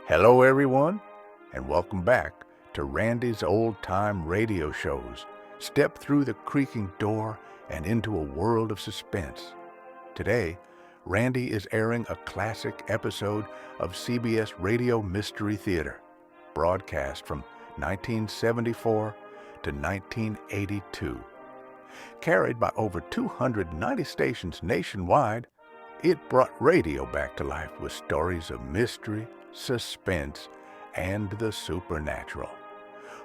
Hello, everyone, and welcome back to Randy's old-time radio shows. Step through the creaking door and into a world of suspense. Today, Randy is airing a classic episode of CBS Radio Mystery Theater, broadcast from 1974 to 1982. Carried by over 290 stations nationwide, it brought radio back to life with stories of mystery, suspense, and the supernatural.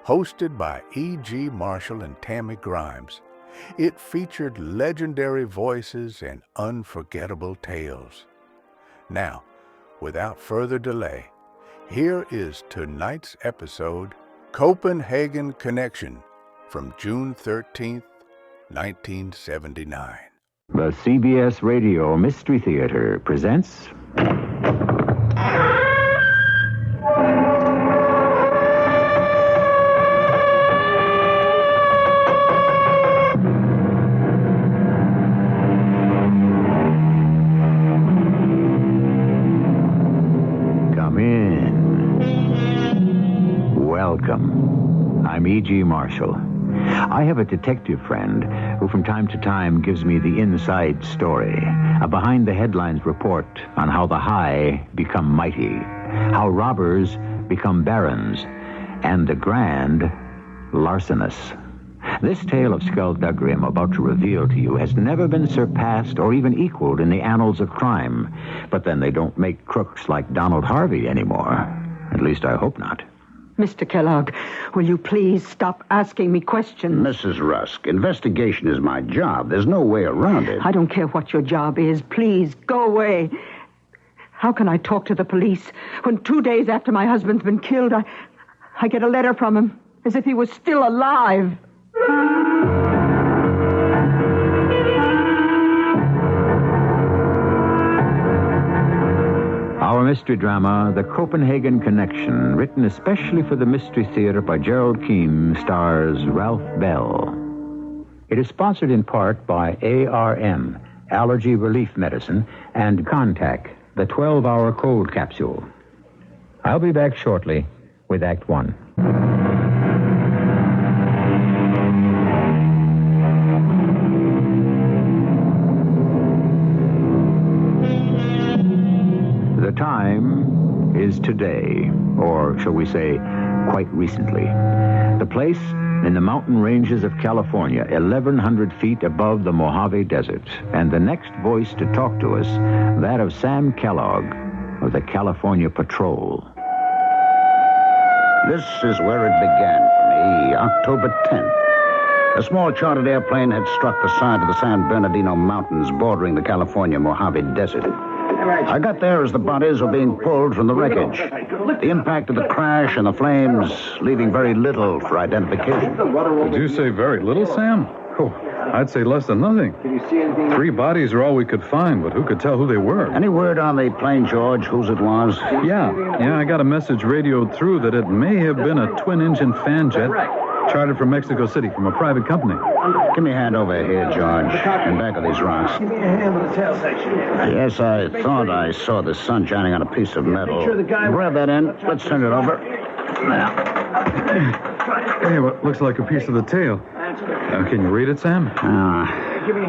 Hosted by E.G. Marshall and Tammy Grimes, it featured legendary voices and unforgettable tales. Now, without further delay, here is tonight's episode, Copenhagen Connection, from June 13th, 1979. The CBS Radio Mystery Theater presents... Come in. Welcome. I'm E.G. Marshall. I have a detective friend who from time to time gives me the inside story, a behind-the-headlines report on how the high become mighty, how robbers become barons, and the grand larcenous. This tale of skullduggery I'm about to reveal to you has never been surpassed or even equaled in the annals of crime. But then they don't make crooks like Donald Harvey anymore. At least I hope not. Mr. Kellogg, will you please stop asking me questions? Mrs. Rusk, investigation is my job. There's no way around it. I don't care what your job is. Please, go away. How can I talk to the police when 2 days after my husband's been killed, I get a letter from him as if he was still alive? Our mystery drama, The Copenhagen Connection, written especially for the Mystery Theater by Gerald Keane, stars Ralph Bell. It is sponsored in part by ARM, Allergy Relief Medicine, and Contact, the 12-hour cold capsule. I'll be back shortly with Act One. The time is today, or shall we say, quite recently. The place in the mountain ranges of California, 1,100 feet above the Mojave Desert. And the next voice to talk to us, that of Sam Kellogg of the California Patrol. This is where it began for me, October 10th. A small chartered airplane had struck the side of the San Bernardino Mountains bordering the California Mojave Desert. I got there as the bodies were being pulled from the wreckage. The impact of the crash and the flames leaving very little for identification. Did you say very little, Sam? Oh, I'd say less than nothing. 3 bodies are all we could find, but who could tell who they were? Any word on the plane, George, whose it was? Yeah, I got a message radioed through that it may have been a twin-engine fan jet chartered from Mexico City from a private company. Give me a hand over here, George, in back of these rocks. Give me a hand with the tail section. Yes, I thought I saw the sun shining on a piece of metal. Grab that end. Let's turn it over. Now. Hey, what looks like a piece of the tail. Can you read it, Sam?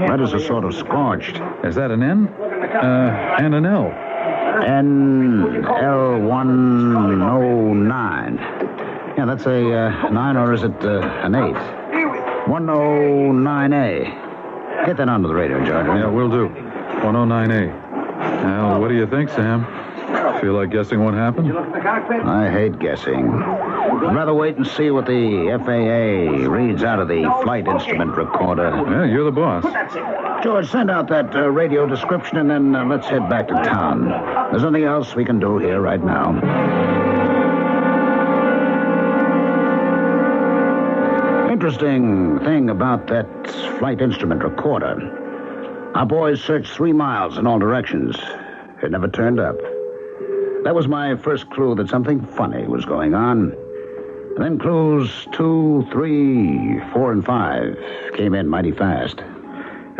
Letters are sort of scorched. Is that an N? And an L. NL109. Yeah, that's a 9, or is it an 8? 109A. Get that onto the radio, George. Yeah, we'll do. 109A. Well, what do you think, Sam? Feel like guessing what happened? I hate guessing. I'd rather wait and see what the FAA reads out of the flight instrument recorder. Yeah, you're the boss. George, send out that radio description, and then let's head back to town. There's nothing else we can do here right now. Interesting thing about that flight instrument recorder. Our boys searched 3 miles in all directions. It never turned up. That was my first clue that something funny was going on. And then clues 2, 3, 4, and 5 came in mighty fast.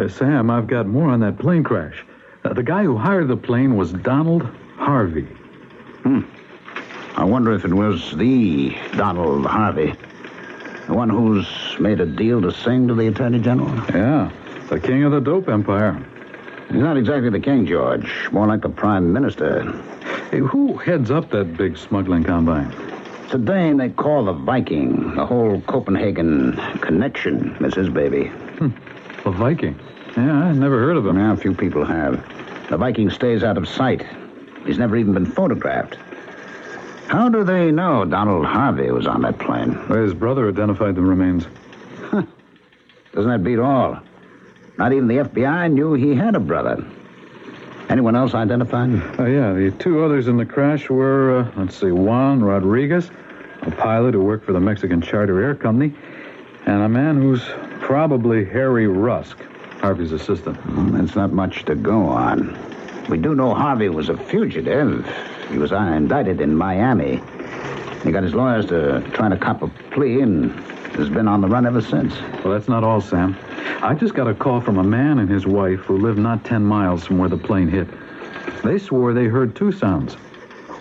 Sam, I've got more on that plane crash. The guy who hired the plane was Donald Harvey. I wonder if it was the Donald Harvey, the one who's made a deal to sing to the Attorney General. Yeah, the king of the dope empire. He's not exactly the king, George. More like the prime minister. Hey, who heads up that big smuggling combine? It's a dame they call the Viking. The whole Copenhagen connection is his baby. The Viking? Yeah, I never heard of him. Yeah, few people have. The Viking stays out of sight. He's never even been photographed. How do they know Donald Harvey was on that plane? Well, his brother identified the remains. Doesn't that beat all? Not even the FBI knew he had a brother. Anyone else identified? Yeah, the two others in the crash were, Juan Rodriguez, a pilot who worked for the Mexican Charter Air Company, and a man who's probably Harry Rusk, Harvey's assistant. That's not much to go on. We do know Harvey was a fugitive. He was indicted in Miami. He got his lawyers to try to cop a plea and has been on the run ever since. Well, that's not all, Sam. I just got a call from a man and his wife who live not 10 miles from where the plane hit. They swore they heard two sounds.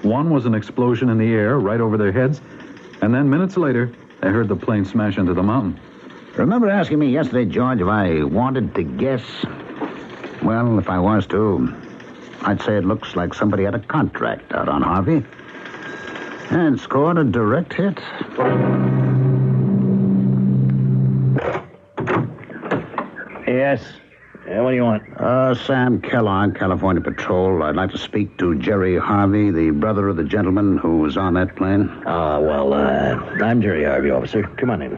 One was an explosion in the air right over their heads, and then minutes later, they heard the plane smash into the mountain. Remember asking me yesterday, George, if I wanted to guess? Well, if I was to, I'd say it looks like somebody had a contract out on Harvey and scored a direct hit. Yes. What do you want? Sam Kellogg, California Patrol. I'd like to speak to Jerry Harvey, the brother of the gentleman who was on that plane. I'm Jerry Harvey, officer. Come on in.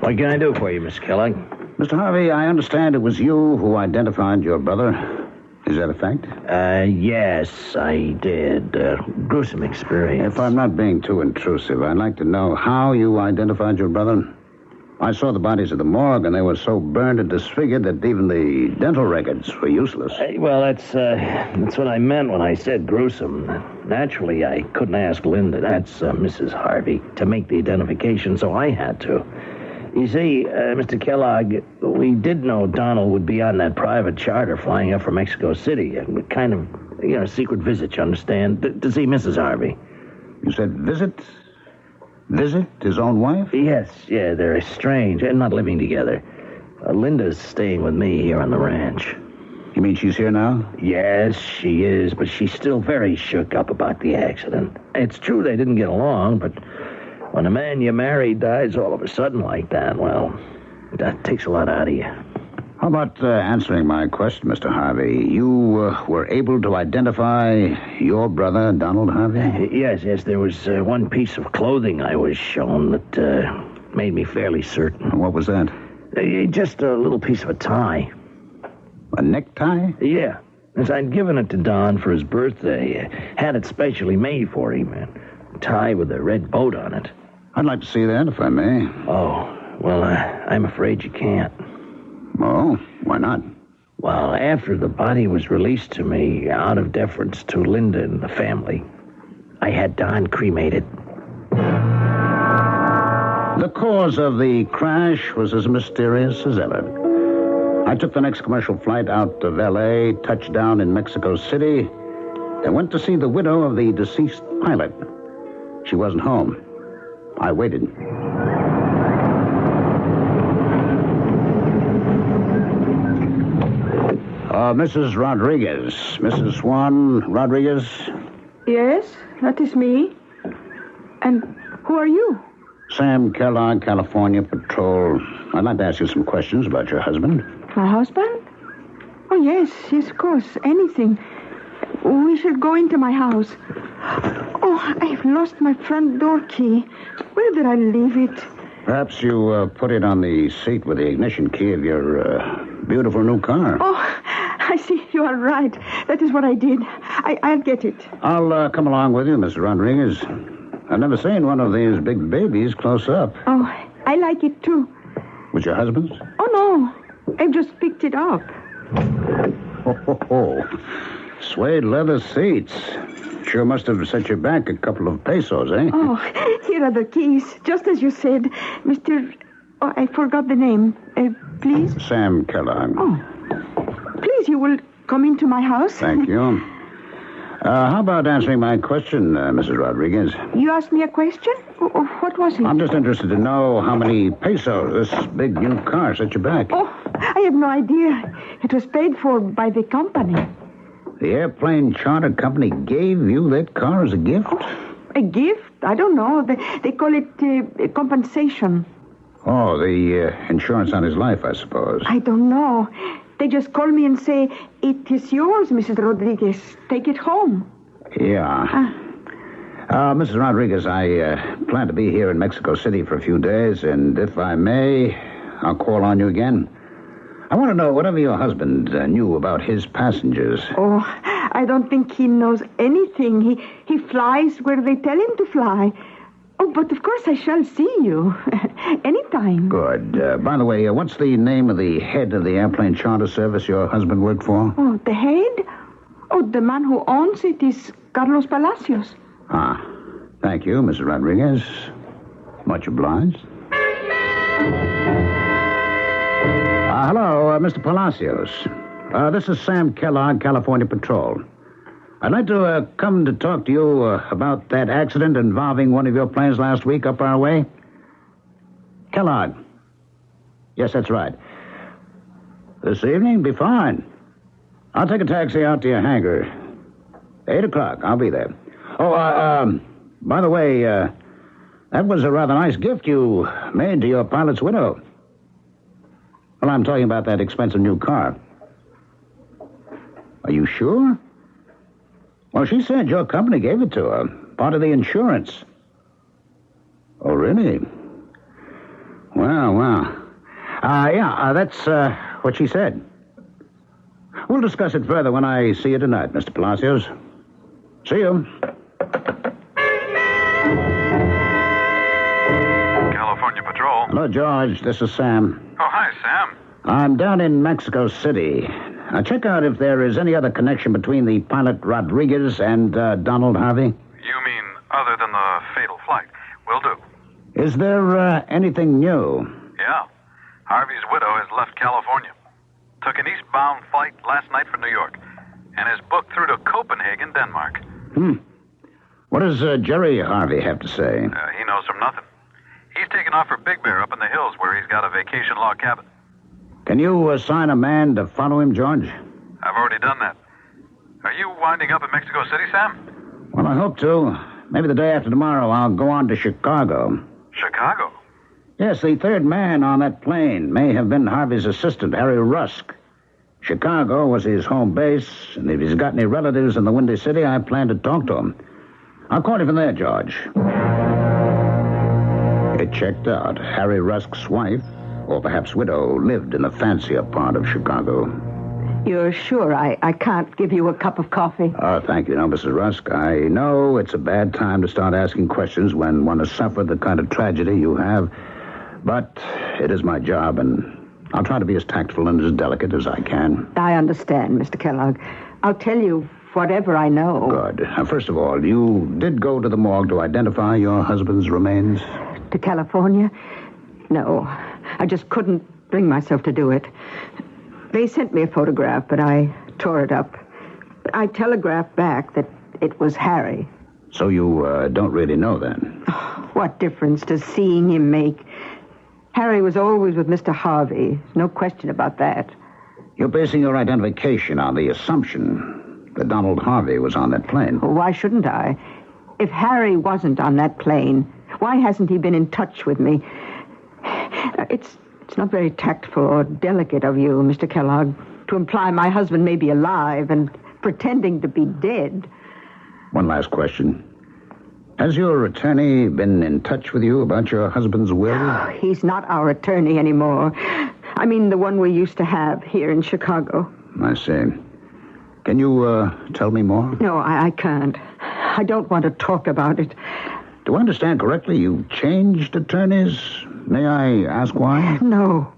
What can I do for you, Miss Kellogg? Mr. Harvey, I understand it was you who identified your brother. Is that a fact? Yes, I did. Gruesome experience. If I'm not being too intrusive, I'd like to know how you identified your brother. I saw the bodies at the morgue, and they were so burned and disfigured that even the dental records were useless. That's what I meant when I said gruesome. Naturally, I couldn't ask Linda, that's Mrs. Harvey, to make the identification, so I had to. You see, Mr. Kellogg, we did know Donald would be on that private charter flying up from Mexico City. A kind of, secret visit, you understand, to see Mrs. Harvey. You said visit? Visit his own wife? Yes, yeah, they're estranged and not living together. Linda's staying with me here on the ranch. You mean she's here now? Yes, she is, but she's still very shook up about the accident. It's true they didn't get along, but when a man you marry dies all of a sudden like that, well, that takes a lot out of you. How about answering my question, Mr. Harvey? You were able to identify your brother, Donald Harvey? Yes, there was one piece of clothing I was shown that made me fairly certain. What was that? Just a little piece of a tie. A necktie? Yeah. As I'd given it to Don for his birthday. Had it specially made for him. A tie with a red boat on it. I'd like to see that, if I may. Oh, well, I'm afraid you can't. Oh, why not? Well, after the body was released to me, out of deference to Linda and the family, I had Don cremated. The cause of the crash was as mysterious as ever. I took the next commercial flight out of L.A., touched down in Mexico City, and went to see the widow of the deceased pilot. She wasn't home. I waited. Mrs. Rodriguez. Mrs. Juan Rodriguez? Yes, that is me. And who are you? Sam Kellogg, California Patrol. I'd like to ask you some questions about your husband. My husband? Oh, yes, of course. Anything. We should go into my house. Oh, I've lost my front door key. Where did I leave it? Perhaps you put it on the seat with the ignition key of your beautiful new car. Oh, I see. You are right. That is what I did. I'll get it. I'll come along with you, Mr. Rodriguez. I've never seen one of these big babies close up. Oh, I like it, too. Was your husband's? Oh, no. I just picked it up. Oh. Suede leather seats. Sure must have set you back a couple of pesos, eh? Oh, here are the keys. Just as you said. Mr. Oh, I forgot the name. Please? Sam Kellogg. Oh. Please, you will come into my house? Thank you. How about answering my question, Mrs. Rodriguez? You asked me a question? What was it? I'm just interested to know how many pesos this big new car set you back. Oh, I have no idea. It was paid for by the company. The airplane charter company gave you that car as a gift? A gift? I don't know. They call it compensation. Oh, the insurance on his life, I suppose. I don't know. They just call me and say, it is yours, Mrs. Rodriguez. Take it home. Yeah. Mrs. Rodriguez, I plan to be here in Mexico City for a few days, and if I may, I'll call on you again. I want to know whatever your husband knew about his passengers. Oh, I don't think he knows anything. He flies where they tell him to fly. Oh, but of course I shall see you. Anytime. Good. By the way, what's the name of the head of the airplane charter service your husband worked for? Oh, the head? Oh, the man who owns it is Carlos Palacios. Ah, thank you, Mrs. Rodriguez. Much obliged. Hello, Mr. Palacios. This is Sam Kellogg, California Patrol. I'd like to come to talk to you about that accident involving one of your planes last week up our way. Kellogg. Yes, that's right. This evening? Be fine. I'll take a taxi out to your hangar. 8 o'clock. I'll be there. Oh, by the way, that was a rather nice gift you made to your pilot's widow. Well, I'm talking about that expensive new car. Are you sure? Well, she said your company gave it to her. Part of the insurance. Oh, really? Well. That's what she said. We'll discuss it further when I see you tonight, Mr. Palacios. See you. California Patrol. Hello, George. This is Sam. Oh, hi, Sam. I'm down in Mexico City. Check out if there is any other connection between the pilot Rodriguez and Donald Harvey. You mean other than the fatal flight? Will do. Is there anything new? Yeah. Harvey's widow has left California. Took an eastbound flight last night for New York and is booked through to Copenhagen, Denmark. What does Jerry Harvey have to say? He knows from nothing. He's taken off for Big Bear up in the hills where he's got a vacation log cabin. Can you assign a man to follow him, George? I've already done that. Are you winding up in Mexico City, Sam? Well, I hope to. Maybe the day after tomorrow I'll go on to Chicago. Chicago? Yes, the third man on that plane may have been Harvey's assistant, Harry Rusk. Chicago was his home base, and if he's got any relatives in the Windy City, I plan to talk to him. I'll call you from there, George. It checked out. Harry Rusk's wife, or perhaps widow, lived in the fancier part of Chicago. You're sure I can't give you a cup of coffee? Oh, thank you. No, Mrs. Rusk, I know it's a bad time to start asking questions when one has suffered the kind of tragedy you have. But it is my job, and I'll try to be as tactful and as delicate as I can. I understand, Mr. Kellogg. I'll tell you whatever I know. Good. First of all, you did go to the morgue to identify your husband's remains? To California? No. I just couldn't bring myself to do it. They sent me a photograph, but I tore it up. I telegraphed back that it was Harry. So you don't really know then? What difference does seeing him make? Harry was always with Mr. Harvey. No question about that. You're basing your identification on the assumption that Donald Harvey was on that plane. Well, why shouldn't I? If Harry wasn't on that plane, why hasn't he been in touch with me? It's not very tactful or delicate of you, Mr. Kellogg, to imply my husband may be alive and pretending to be dead. One last question. Has your attorney been in touch with you about your husband's will? He's not our attorney anymore. I mean, the one we used to have here in Chicago. I see. Can you tell me more? No, I can't. I don't want to talk about it. Do I understand correctly? You changed attorneys? May I ask why? No.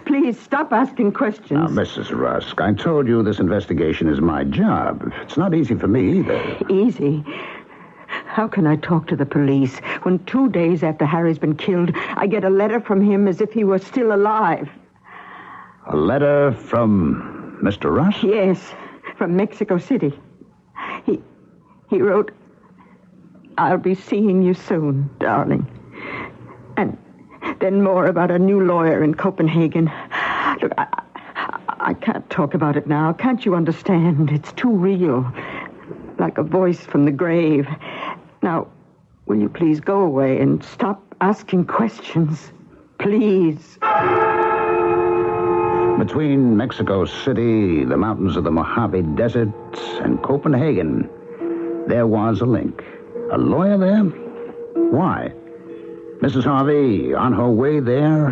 Please, stop asking questions. Now, Mrs. Rusk, I told you this investigation is my job. It's not easy for me either. Easy? How can I talk to the police when 2 days after Harry's been killed, I get a letter from him as if he were still alive? A letter from Mr. Rusk? Yes, from Mexico City. He wrote, "I'll be seeing you soon, darling." And then more about a new lawyer in Copenhagen. Look, I can't talk about it now. Can't you understand? It's too real. Like a voice from the grave. Now, will you please go away and stop asking questions? Please. Between Mexico City, the mountains of the Mojave Desert, and Copenhagen, there was a link. A lawyer there? Why? Mrs. Harvey on her way there?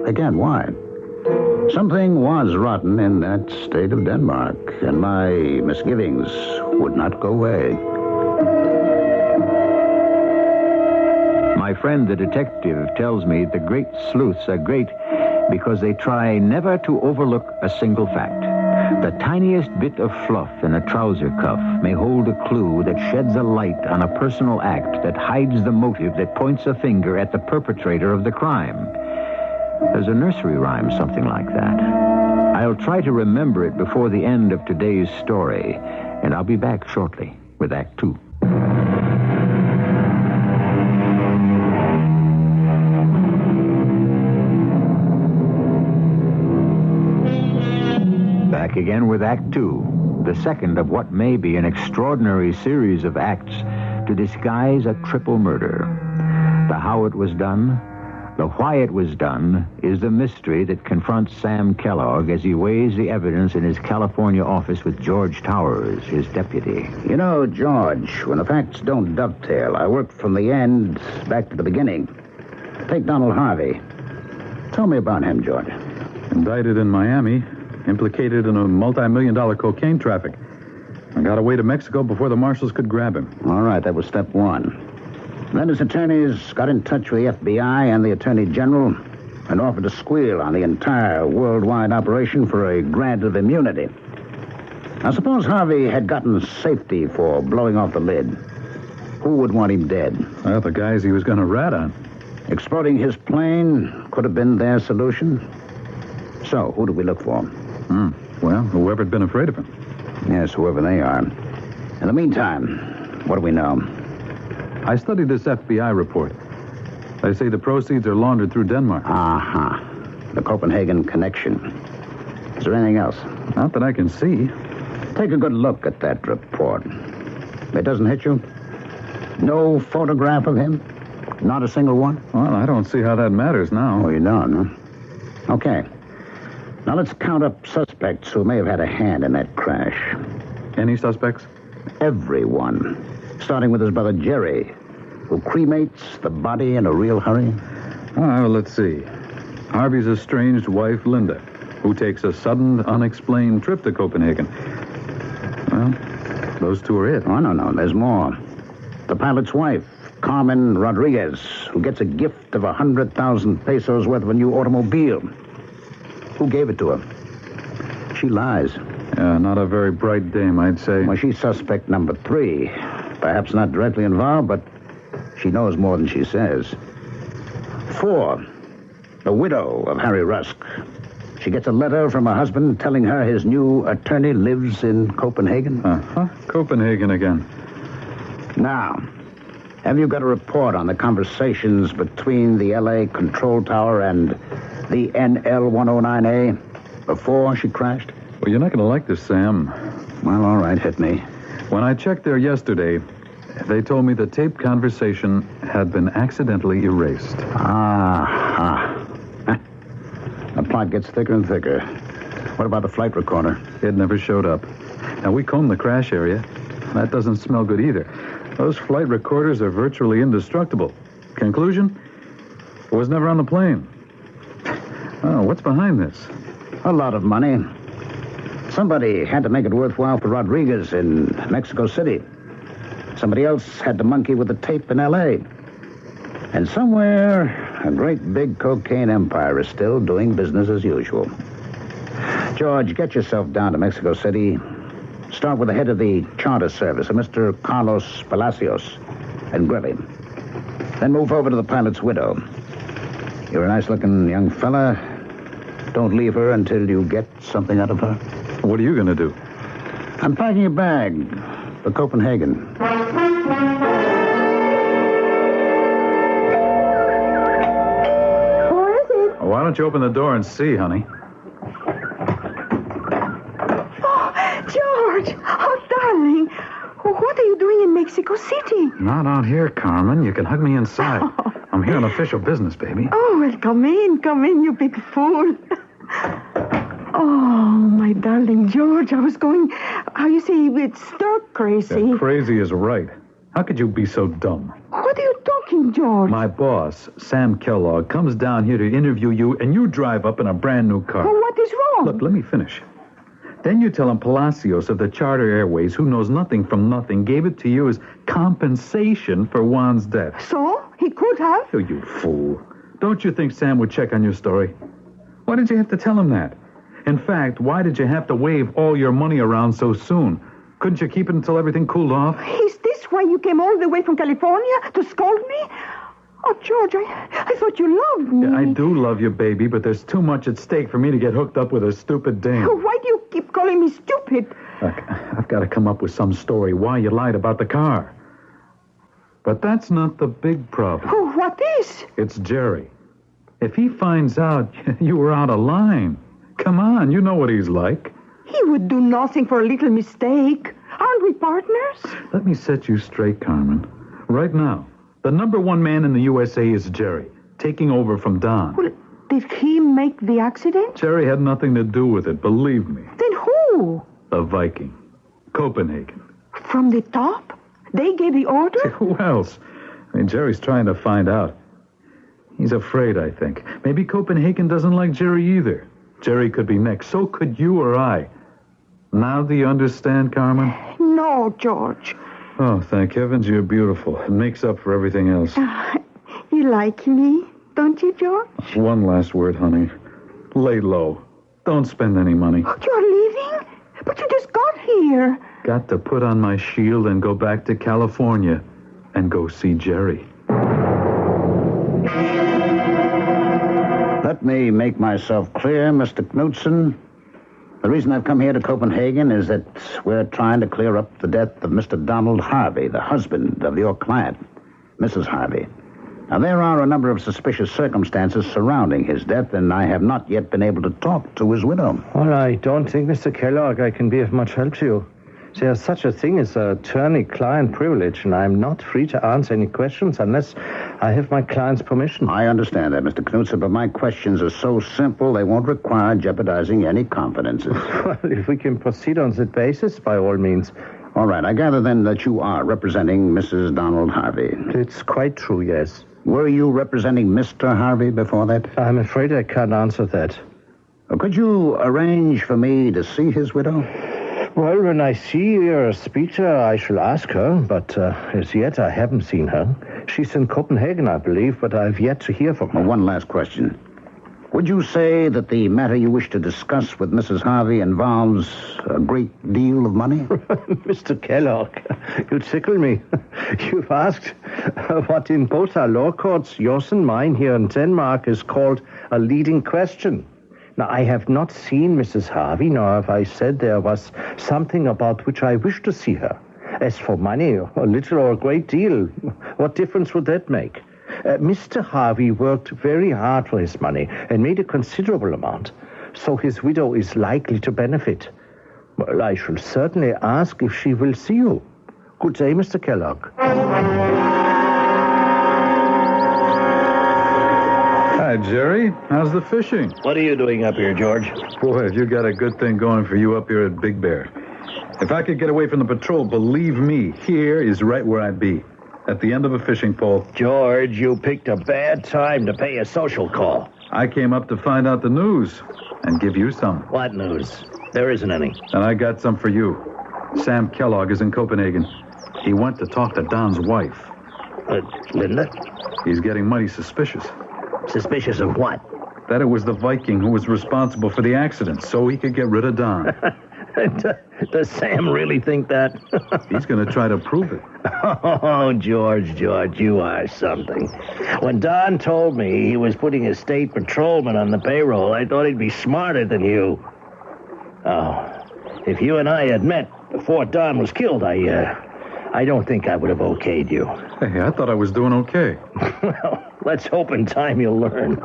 Again, why? Something was rotten in that state of Denmark, and my misgivings would not go away. My friend, the detective, tells me the great sleuths are great because they try never to overlook a single fact. The tiniest bit of fluff in a trouser cuff may hold a clue that sheds a light on a personal act that hides the motive that points a finger at the perpetrator of the crime. There's a nursery rhyme, something like that. I'll try to remember it before the end of today's story, and I'll be back shortly with Act 2. Back again with Act 2, the second of what may be an extraordinary series of acts to disguise a triple murder. The how it was done, the why it was done, is the mystery that confronts Sam Kellogg as he weighs the evidence in his California office with George Towers, his deputy. You know, George, when the facts don't dovetail, I work from the end back to the beginning. Take Donald Harvey. Tell me about him, George. Indicted in Miami, implicated in a multi-million-dollar cocaine traffic. I got away to Mexico before the marshals could grab him. All right, that was step one. Then his attorneys got in touch with the FBI and the Attorney General and offered to squeal on the entire worldwide operation for a grant of immunity. Now, suppose Harvey had gotten safety for blowing off the lid. Who would want him dead? Well, the guys he was going to rat on. Exploding his plane could have been their solution. So, who do we look for? Well, whoever'd been afraid of him. Yes, whoever they are. In the meantime, what do we know? I studied this FBI report. They say the proceeds are laundered through Denmark. Uh-huh. The Copenhagen connection. Is there anything else? Not that I can see. Take a good look at that report. It doesn't hit you? No photograph of him? Not a single one? Well, I don't see how that matters now. Oh, you don't, huh? Okay. Now let's count up suspects who may have had a hand in that crash. Any suspects? Everyone. Starting with his brother Jerry, who cremates the body in a real hurry. Well, let's see. Harvey's estranged wife, Linda, who takes a sudden, unexplained trip to Copenhagen. Well, those two are it. Oh, no, there's more. The pilot's wife, Carmen Rodriguez, who gets a gift of 100,000 pesos worth of a new automobile. Who gave it to her? She lies. Yeah, not a very bright dame, I'd say. Well, she's suspect number 3. Perhaps not directly involved, but she knows more than she says. 4, the widow of Harry Rusk. She gets a letter from her husband telling her his new attorney lives in Copenhagen. Uh-huh. Copenhagen again. Now, have you got a report on the conversations between the L.A. control tower and the NL-109A before she crashed? Well, you're not going to like this, Sam. Well, all right, hit me. When I checked there yesterday, they told me the taped conversation had been accidentally erased. The plot gets thicker and thicker. What about the flight recorder? It never showed up. Now, we combed the crash area. That doesn't smell good either. Those flight recorders are virtually indestructible. Conclusion? It was never on the plane. Oh, what's behind this? A lot of money. Somebody had to make it worthwhile for Rodriguez in Mexico City. Somebody else had to monkey with the tape in L.A. And somewhere, a great big cocaine empire is still doing business as usual. George, get yourself down to Mexico City. Start with the head of the charter service, a Mr. Carlos Palacios, and grill him. Then move over to the pilot's widow. You're a nice-looking young fella. Don't leave her until you get something out of her. What are you going to do? I'm packing a bag. for Copenhagen. Who is it? Well, why don't you open the door and see, honey? Oh, George. Oh, darling. What are you doing in Mexico City? Not out here, Carmen. You can hug me inside. I'm here on official business, baby. Oh, well, come in, you big fool. Oh, my darling George, I was going, how you say, it's stark crazy. Yeah, crazy is right. How could you be so dumb? What are you talking, George? My boss, Sam Kellogg, comes down here to interview you, and you drive up in a brand new car. Oh, what is wrong? Look, let me finish. Then you tell him Palacios of the Charter Airways, who knows nothing from nothing, gave it to you as compensation for Juan's death. So? He could have? Oh, you fool. Don't you think Sam would check on your story? Why did you have to tell him that? In fact, why did you have to wave all your money around so soon? Couldn't you keep it until everything cooled off? Is this why you came all the way from California to scold me? Oh, George, I thought you loved me. Yeah, I do love you, baby, but there's too much at stake for me to get hooked up with a stupid dame. Why do you keep calling me stupid? Look, I've got to come up with some story why you lied about the car. But that's not the big problem. Oh, what is? It's Jerry. If he finds out you were out of line, come on, you know what he's like. He would do nothing for a little mistake. Aren't we partners? Let me set you straight, Carmen. Right now, the number one man in the USA is Jerry, taking over from Don. Well, did he make the accident? Jerry had nothing to do with it, believe me. Then who? The Viking. Copenhagen. From the top? They gave the order? Who else? I mean, Jerry's trying to find out. He's afraid, I think. Maybe Copenhagen doesn't like Jerry either. Jerry could be next. So could you or I. Now do you understand, Carmen? No, George. Oh, thank heavens you're beautiful. It makes up for everything else. You like me, don't you, George? One last word, honey. Lay low. Don't spend any money. You're leaving? But you just got here. Got to put on my shield and go back to California and go see Jerry. Let me make myself clear, Mr. Knudsen. The reason I've come here to Copenhagen is that we're trying to clear up the death of Mr. Donald Harvey, the husband of your client, Mrs. Harvey. Now, there are a number of suspicious circumstances surrounding his death, and I have not yet been able to talk to his widow. Well, I don't think, Mr. Kellogg, I can be of much help to you. There's such a thing as attorney-client privilege, and I'm not free to answer any questions unless I have my client's permission. I understand that, Mr. Knudsen, but my questions are so simple they won't require jeopardizing any confidences. Well, if we can proceed on that basis, by all means. All right, I gather then that you are representing Mrs. Donald Harvey. It's quite true, yes. Were you representing Mr. Harvey before that? I'm afraid I can't answer that. Could you arrange for me to see his widow? Well, when I see or speak to her, I shall ask her, but as yet I haven't seen her. She's in Copenhagen, I believe, but I've yet to hear from her. One last question. Would you say that the matter you wish to discuss with Mrs. Harvey involves a great deal of money? Mr. Kellogg, you tickle me. You've asked what in both our law courts, yours and mine here in Denmark, is called a leading question. Now, I have not seen Mrs. Harvey, nor have I said there was something about which I wish to see her. As for money, a little or a great deal, what difference would that make? Mr. Harvey worked very hard for his money and made a considerable amount, so his widow is likely to benefit. Well, I shall certainly ask if she will see you. Good day, Mr. Kellogg. Hi, Jerry. How's the fishing? What are you doing up here, George? Boy, have you got a good thing going for you up here at Big Bear. If I could get away from the patrol, believe me, here is right where I'd be. At the end of a fishing pole. George, you picked a bad time to pay a social call. I came up to find out the news and give you some. What news? There isn't any. And I got some for you. Sam Kellogg is in Copenhagen. He went to talk to Don's wife. Linda? He's getting mighty suspicious. Suspicious of what? That it was the Viking who was responsible for the accident, so he could get rid of Don. Does Sam really think that? He's going to try to prove it. Oh, George, you are something. When Don told me he was putting a state patrolman on the payroll, I thought he'd be smarter than you. Oh, if you and I had met, before Don was killed, I don't think I would have okayed you. Hey, I thought I was doing okay. Well, let's hope in time you'll learn.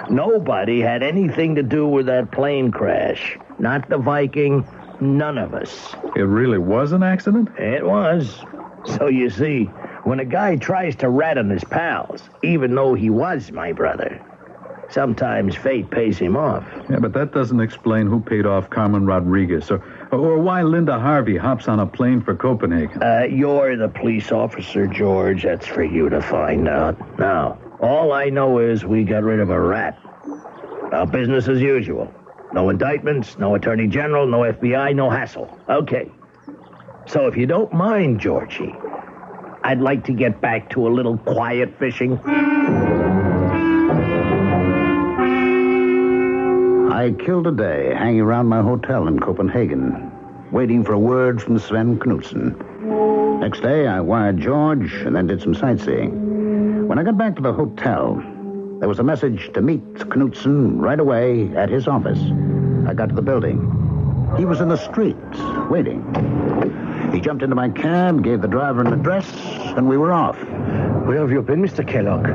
Nobody had anything to do with that plane crash. Not the Viking, none of us. It really was an accident? It was. So you see, when a guy tries to rat on his pals, even though he was my brother, sometimes fate pays him off. Yeah, but that doesn't explain who paid off Carmen Rodriguez or why Linda Harvey hops on a plane for Copenhagen. You're the police officer, George. That's for you to find out. Now, all I know is we got rid of a rat. Now, business as usual. No indictments, no attorney general, no FBI, no hassle. Okay. So if you don't mind, Georgie, I'd like to get back to a little quiet fishing. I killed a day hanging around my hotel in Copenhagen, waiting for a word from Sven Knudsen. Next day, I wired George and then did some sightseeing. When I got back to the hotel, there was a message to meet Knudsen right away at his office. I got to the building. He was in the street, waiting. He jumped into my cab, gave the driver an address, and we were off. Where have you been, Mr. Kellogg?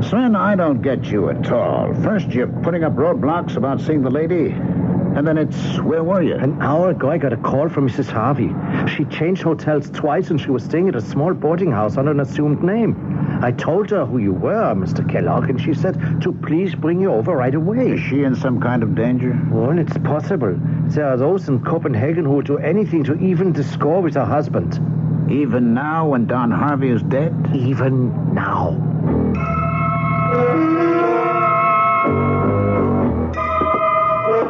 Sven, I don't get you at all. First, you're putting up roadblocks about seeing the lady, and then it's, where were you? An hour ago, I got a call from Mrs. Harvey. She changed hotels twice, and she was staying at a small boarding house under an assumed name. I told her who you were, Mr. Kellogg, and she said to please bring you over right away. Is she in some kind of danger? Well, it's possible. There are those in Copenhagen who will do anything to even the score with her husband. Even now, when Don Harvey is dead? Even now.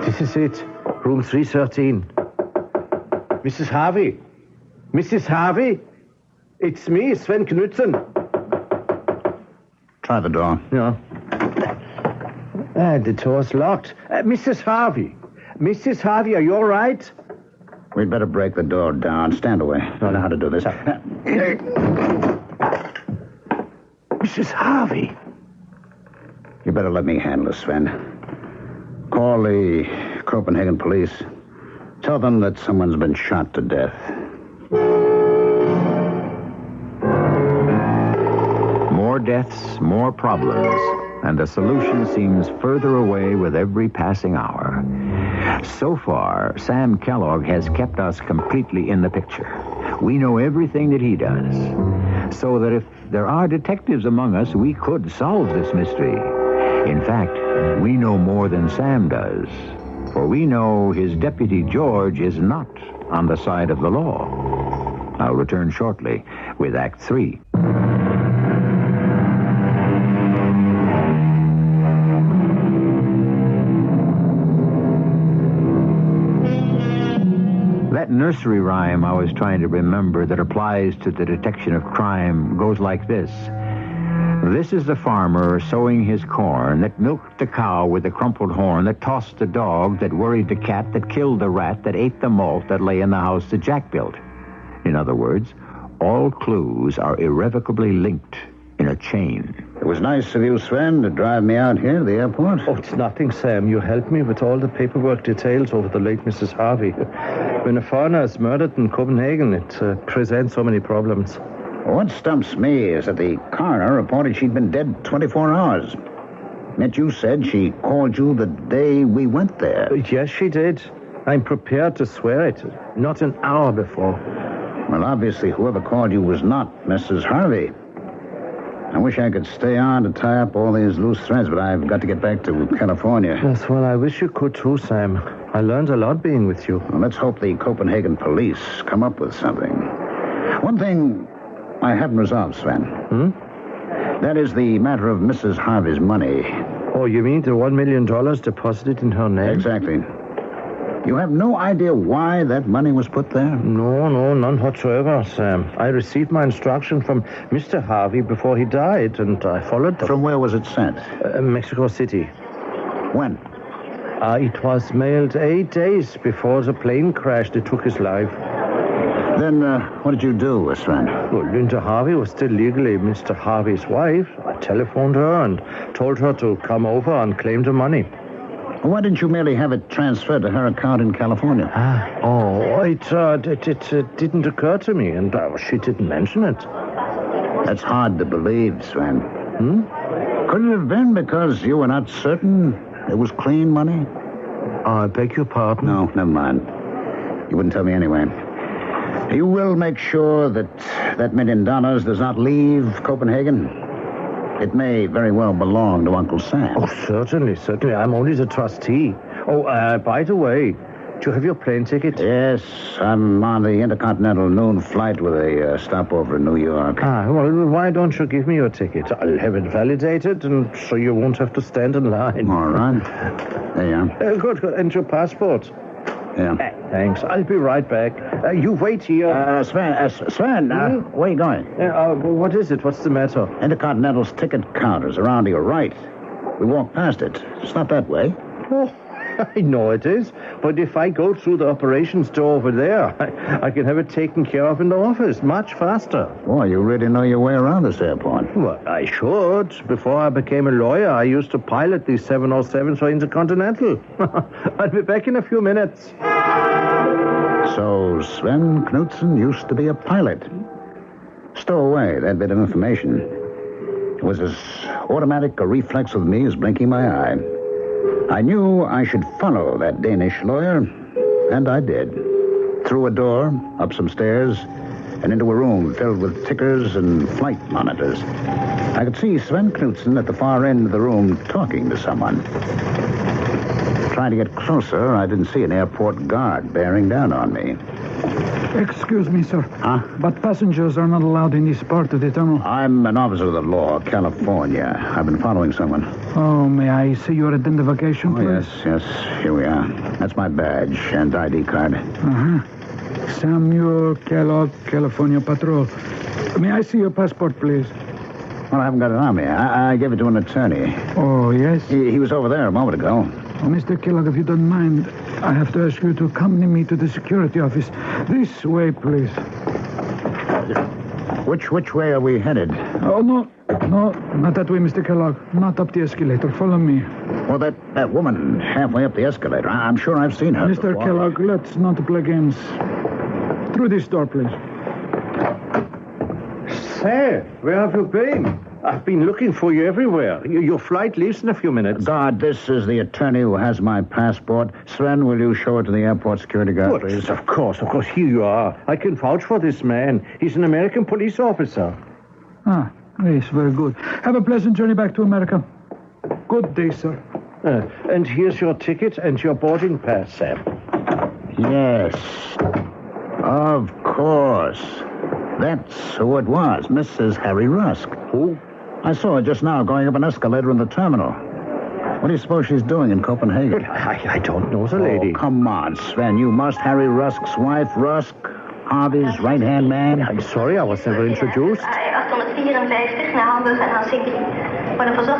This is it. Room 313. Mrs. Harvey? Mrs. Harvey? It's me, Sven Knudsen. Try the door. Yeah. The door's locked. Mrs. Harvey. Mrs. Harvey, are you all right? We'd better break the door down. Stand away. I don't know how to do this. Mrs. Harvey. You better let me handle this, Sven. Call the Copenhagen police. Tell them that someone's been shot to death. More deaths, more problems, and the solution seems further away with every passing hour. So far, Sam Kellogg has kept us completely in the picture. We know everything that he does. So that if there are detectives among us, we could solve this mystery. In fact, we know more than Sam does. For we know his deputy George is not on the side of the law. I'll return shortly with Act 3. That nursery rhyme I was trying to remember that applies to the detection of crime goes like this. This is the farmer sowing his corn that milked the cow with the crumpled horn, that tossed the dog, that worried the cat, that killed the rat, that ate the malt that lay in the house that Jack built. In other words, all clues are irrevocably linked in a chain. It was nice of you, Sven, to drive me out here to the airport. Oh, it's nothing, Sam. You helped me with all the paperwork details over the late Mrs. Harvey. When a foreigner is murdered in Copenhagen, it presents so many problems. What stumps me is that the coroner reported she'd been dead 24 hours. Yet you said she called you the day we went there. Yes, she did. I'm prepared to swear it. Not an hour before. Well, obviously, whoever called you was not Mrs. Harvey. I wish I could stay on to tie up all these loose threads, but I've got to get back to California. Yes, well, I wish you could too, Sam. I learned a lot being with you. Well, let's hope the Copenhagen police come up with something. One thing I haven't resolved, Sven. That is the matter of Mrs. Harvey's money. Oh, you mean the $1 million deposited in her name? Exactly. You have no idea why that money was put there? No, none whatsoever, Sam. I received my instruction from Mr. Harvey before he died, and I followed them. From where was it sent? Mexico City. When? It was mailed 8 days before the plane crash that took his life. Then, what did you do, Sven? Well, Linda Harvey was still legally Mr. Harvey's wife. I telephoned her and told her to come over and claim the money. Why didn't you merely have it transferred to her account in California? It didn't occur to me, and she didn't mention it. That's hard to believe, Sven. Could it have been because you were not certain it was clean money? I beg your pardon? No, never mind. You wouldn't tell me anyway. You will make sure that $1 million does not leave Copenhagen? It may very well belong to Uncle Sam. Oh, certainly. I'm only the trustee. By the way, do you have your plane ticket? Yes, I'm on the Intercontinental noon flight with a stopover in New York. Well, why don't you give me your ticket? I'll have it validated, and so you won't have to stand in line. All right. There you are. Good. And your passport? Yeah. Thanks. I'll be right back. You wait here. Sven, where are you going? What is it? What's the matter? Intercontinental's ticket counter's around to your right. We walked past it. It's not that way. Oh, I know it is. But if I go through the operations door over there, I can have it taken care of in the office much faster. Boy, you really know your way around this airport. Well, I should. Before I became a lawyer, I used to pilot these 707s for Intercontinental. I'll be back in a few minutes. So Sven Knudsen used to be a pilot. Stow away that bit of information. It was as automatic a reflex with me as blinking my eye. I knew I should follow that Danish lawyer, and I did. Through a door, up some stairs, and into a room filled with tickers and flight monitors. I could see Sven Knudsen at the far end of the room talking to someone. Trying to get closer, I didn't see an airport guard bearing down on me. Excuse me, sir. Huh? But passengers are not allowed in this part of the tunnel. I'm an officer of the law, California. I've been following someone. Oh, may I see your identification, please? Yes. Here we are. That's my badge and ID card. Samuel Kellogg, California Patrol. May I see your passport, please? Well, I haven't got it on me. I gave it to an attorney. Oh, yes? He was over there a moment ago. Oh, Mr. Kellogg, if you don't mind, I have to ask you to accompany me to the security office. This way, please. Which way are we headed? Oh, no, not that way, Mr. Kellogg. Not up the escalator. Follow me. Well, that woman halfway up the escalator, I'm sure I've seen her Mr. before. Kellogg, let's not play games. Through this door, please. Say, where have you been? I've been looking for you everywhere. Your flight leaves in a few minutes. Guard, this is the attorney who has my passport. Sven, will you show it to the airport security guard, please? Of course. Here you are. I can vouch for this man. He's an American police officer. Yes, very good. Have a pleasant journey back to America. Good day, sir. And here's your ticket and your boarding pass, Sam. Yes. Of course. That's who it was, Mrs. Harry Rusk. Who? I saw her just now going up an escalator in the terminal. What do you suppose she's doing in Copenhagen? I don't know the lady. Oh, come on, Sven. You must. Harry Rusk's wife, Rusk, Harvey's right-hand man. I'm sorry, I was never introduced.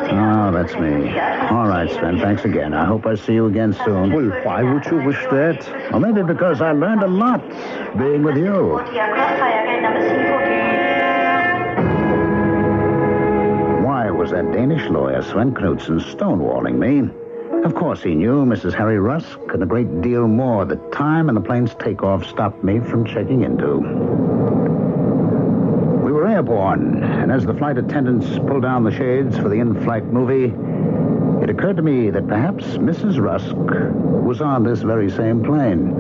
Oh, that's me. All right, Sven, thanks again. I hope I see you again soon. Well, why would you wish that? Well, maybe because I learned a lot being with you. Why was that Danish lawyer, Sven Knudsen, stonewalling me? Of course he knew Mrs. Harry Rusk, and a great deal more the time and the plane's takeoff stopped me from checking into. We were airborne, and as the flight attendants pulled down the shades for the in-flight movie, it occurred to me that perhaps Mrs. Rusk was on this very same plane.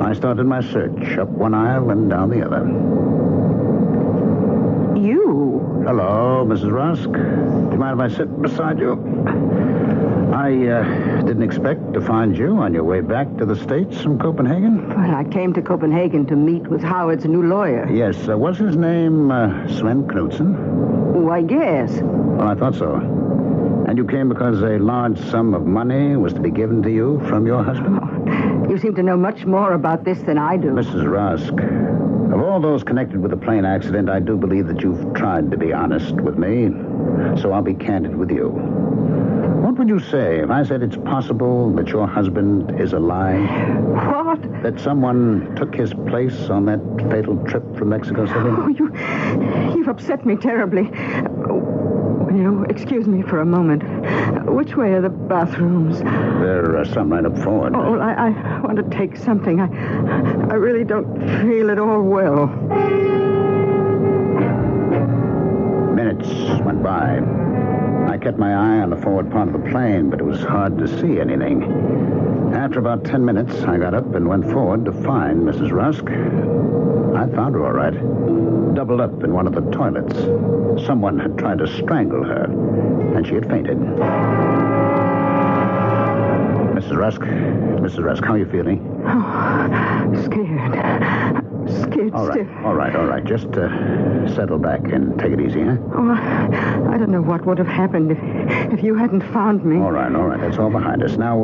I started my search up one aisle and down the other. You? Hello, Mrs. Rusk. Do you mind if I sit beside you? I didn't expect to find you on your way back to the States from Copenhagen. Well, I came to Copenhagen to meet with Howard's new lawyer. Yes, was his name Sven Knudsen? Oh, I guess. Well, I thought so. And you came because a large sum of money was to be given to you from your husband? Oh, you seem to know much more about this than I do. Mrs. Rusk, of all those connected with the plane accident, I do believe that you've tried to be honest with me. So I'll be candid with you. What would you say if I said it's possible that your husband is alive? What? That someone took his place on that fatal trip from Mexico City? Oh, you've upset me terribly. Will you excuse me for a moment? Which way are the bathrooms? There are some right up forward. Oh, I want to take something. I really don't feel at all well. Minutes went by. I kept my eye on the forward part of the plane, but it was hard to see anything. After about 10 minutes, I got up and went forward to find Mrs. Rusk. I found her all right, doubled up in one of the toilets. Someone had tried to strangle her, and she had fainted. Mrs. Rusk, how are you feeling? Oh, scared. Scared stiff. All right. Just settle back and take it easy, huh? Oh, I don't know what would have happened if you hadn't found me. All right. That's all behind us. Now,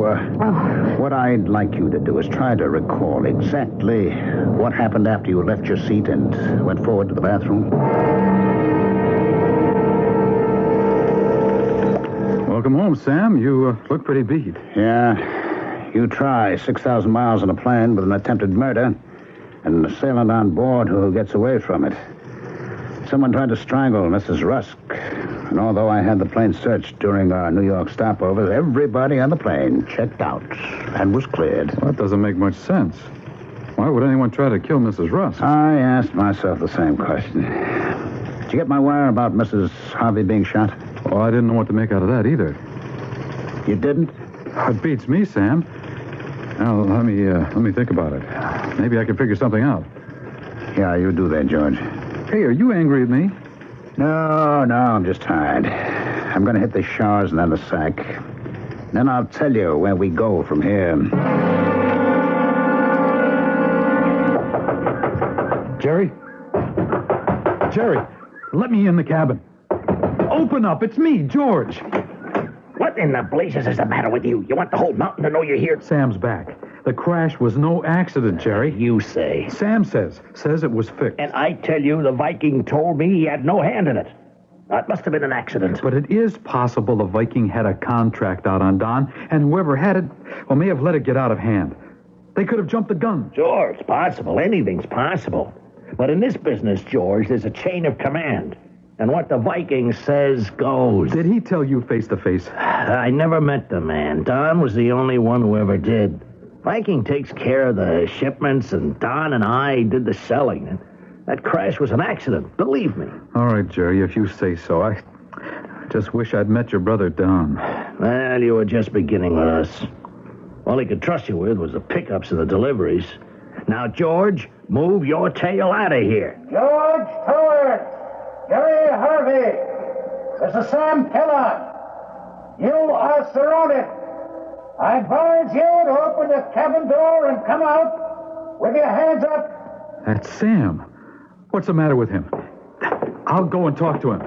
what I'd like you to do is try to recall exactly what happened after you left your seat and went forward to the bathroom. Welcome home, Sam. You look pretty beat. Yeah. You try 6,000 miles in a plane with an attempted murder and an assailant on board who gets away from it. Someone tried to strangle Mrs. Rusk. And although I had the plane searched during our New York stopovers, everybody on the plane checked out and was cleared. Well, that doesn't make much sense. Why would anyone try to kill Mrs. Rusk? I asked myself the same question. Did you get my wire about Mrs. Harvey being shot? Well, I didn't know what to make out of that either. You didn't? It beats me, Sam. Now, let me think about it. Maybe I can figure something out. Yeah, you do that, George. Hey, are you angry at me? No, I'm just tired. I'm going to hit the showers and then the sack. Then I'll tell you where we go from here. Jerry, let me in the cabin. Open up. It's me, George. What in the blazes is the matter with you? You want the whole mountain to know you're here? Sam's back. The crash was no accident, Jerry. You say. Sam says it was fixed. And I tell you, the Viking told me he had no hand in it. That must have been an accident. But it is possible the Viking had a contract out on Don, and whoever had it, may have let it get out of hand. They could have jumped the gun. Sure, it's possible. Anything's possible. But in this business, George, there's a chain of command. And what the Viking says goes. Did he tell you face to face? I never met the man. Don was the only one who ever did. Viking takes care of the shipments, and Don and I did the selling. And that crash was an accident, believe me. All right, Jerry, if you say so. I just wish I'd met your brother, Don. Well, you were just beginning with us. All he could trust you with was the pickups and the deliveries. Now, George, move your tail out of here. George Torrance! Jerry Harvey! This is Sam Kellogg. You are surrounded. I advise you to open the cabin door and come out with your hands up. That's Sam. What's the matter with him? I'll go and talk to him.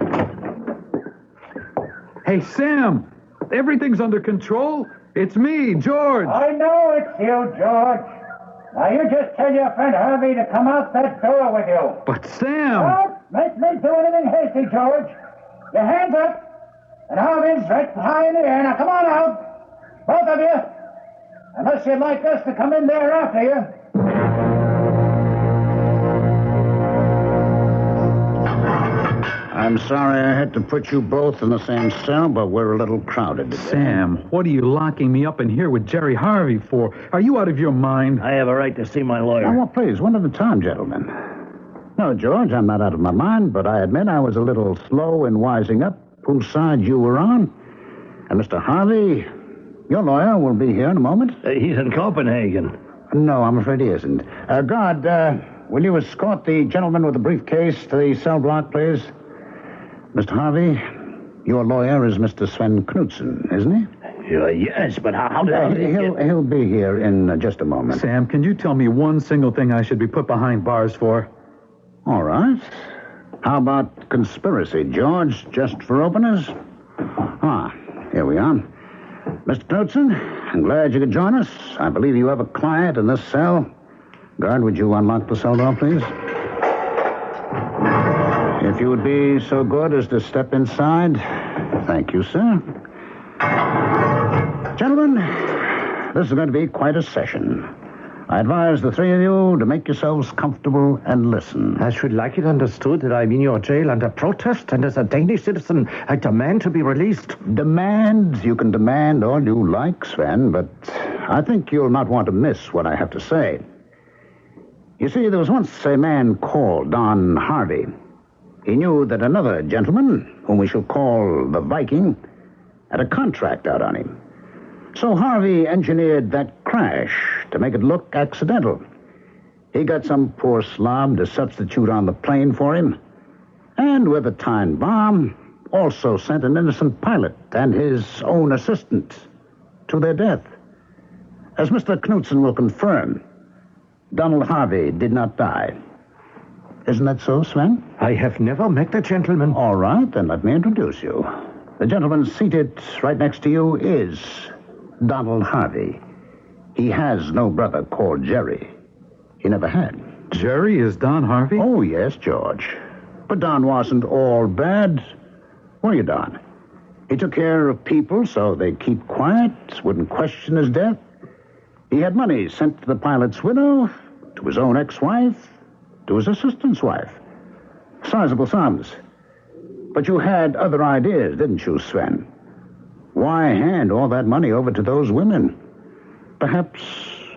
Hey, Sam! Everything's under control. It's me, George. I know it's you, George. Now, you just tell your friend Harvey to come out that door with you. But, Sam... Don't make me do anything hasty, George. Your hands up. And Harvey's right high in the air. Now, come on out. Both of you. Unless you'd like us to come in there after you. I'm sorry I had to put you both in the same cell, but we're a little crowded today. Sam, what are you locking me up in here with Jerry Harvey for? Are you out of your mind? I have a right to see my lawyer. Oh, well, please, one at a time, gentlemen. No, George, I'm not out of my mind, but I admit I was a little slow in wising up whose side you were on. And Mr. Harvey, your lawyer will be here in a moment. He's in Copenhagen. No, I'm afraid he isn't. Guard, will you escort the gentleman with the briefcase to the cell block, please? Mr. Harvey, your lawyer is Mr. Sven Knudsen, isn't he? Yes, but how did I... He'll be here in just a moment. Sam, can you tell me one single thing I should be put behind bars for? All right. How about conspiracy, George, just for openers? Here we are. Mr. Knudsen, I'm glad you could join us. I believe you have a client in this cell. Guard, would you unlock the cell door, please? If you would be so good as to step inside. Thank you, sir. Gentlemen, this is going to be quite a session. I advise the three of you to make yourselves comfortable and listen. I should like it understood that I'm in your jail under protest, and as a Danish citizen, I demand to be released. Demand? You can demand all you like, Sven, but I think you'll not want to miss what I have to say. You see, there was once a man called Don Harvey. He knew that another gentleman, whom we shall call the Viking, had a contract out on him. So Harvey engineered that crash to make it look accidental. He got some poor slob to substitute on the plane for him, and with a time bomb, also sent an innocent pilot and his own assistant to their death. As Mr. Knudsen will confirm, Donald Harvey did not die. Isn't that so, Sven? I have never met the gentleman. All right, then let me introduce you. The gentleman seated right next to you is Donald Harvey. He has no brother called Jerry. He never had. Jerry is Don Harvey? Oh, yes, George. But Don wasn't all bad. Were you, Don? He took care of people so they'd keep quiet, wouldn't question his death. He had money sent to the pilot's widow, to his own ex-wife, to his assistant's wife. Sizable sums. But you had other ideas, didn't you, Sven? Why hand all that money over to those women? Perhaps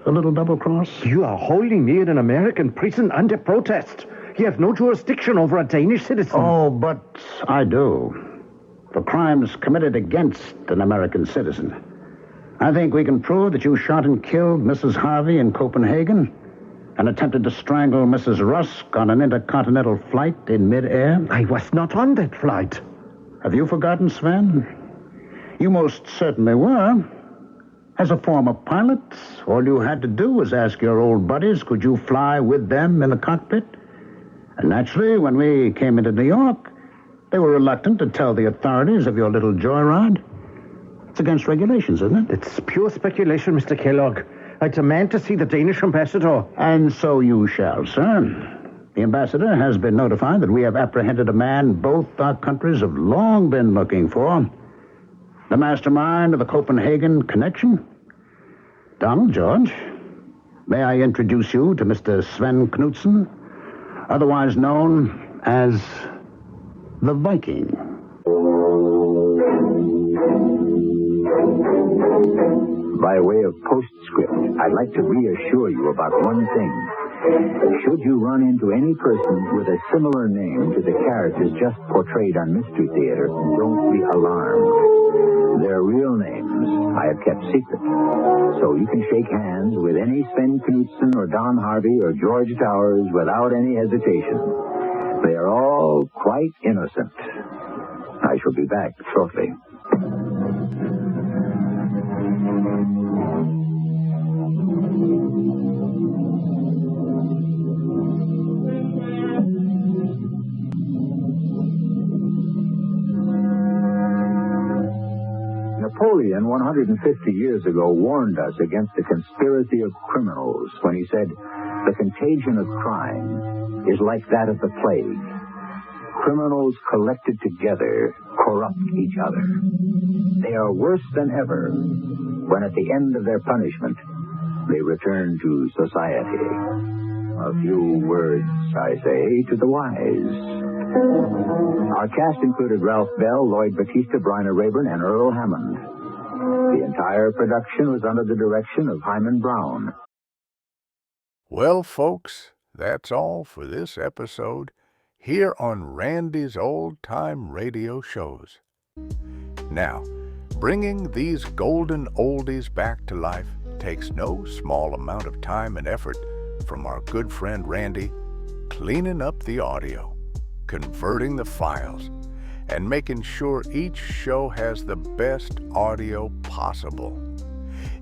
a little double-cross? You are holding me in an American prison under protest. You have no jurisdiction over a Danish citizen. Oh, but I do. For crimes committed against an American citizen. I think we can prove that you shot and killed Mrs. Harvey in Copenhagen and attempted to strangle Mrs. Rusk on an intercontinental flight in midair. I was not on that flight. Have you forgotten, Sven? You most certainly were. As a former pilot, all you had to do was ask your old buddies, could you fly with them in the cockpit? And naturally, when we came into New York, they were reluctant to tell the authorities of your little joyride. It's against regulations, isn't it? It's pure speculation, Mr. Kellogg. I demand to see the Danish ambassador. And so you shall, sir. The ambassador has been notified that we have apprehended a man both our countries have long been looking for. The mastermind of the Copenhagen connection. Donald, George, may I introduce you to Mr. Sven Knudsen, otherwise known as the Viking. By way of postscript, I'd like to reassure you about one thing. Should you run into any person with a similar name to the characters just portrayed on Mystery Theater, don't be alarmed. Their real names I have kept secret. So you can shake hands with any Sven Knudsen or Don Harvey or George Towers without any hesitation. They are all quite innocent. I shall be back shortly. Napoleon, 150 years ago, warned us against the conspiracy of criminals when he said, the contagion of crime is like that of the plague. Criminals collected together corrupt each other. They are worse than ever when at the end of their punishment they return to society. A few words, I say, to the wise. Our cast included Ralph Bell, Lloyd Battista, Bryna Raeburn, and Earl Hammond. The entire production was under the direction of Hyman Brown. Well, folks, that's all for this episode here on Randy's Old Time Radio Shows. Now, bringing these golden oldies back to life takes no small amount of time and effort from our good friend Randy, cleaning up the audio, converting the files, and making sure each show has the best audio possible.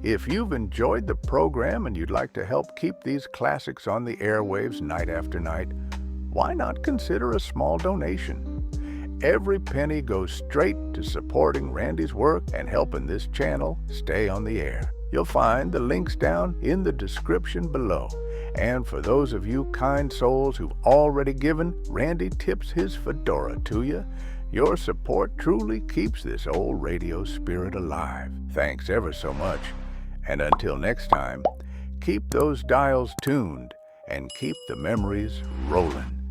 If you've enjoyed the program and you'd like to help keep these classics on the airwaves night after night, why not consider a small donation? Every penny goes straight to supporting Randy's work and helping this channel stay on the air. You'll find the links down in the description below. And for those of you kind souls who've already given, Randy tips his fedora to you. Your support truly keeps this old radio spirit alive. Thanks ever so much. And until next time, Keep those dials tuned and keep the memories rolling.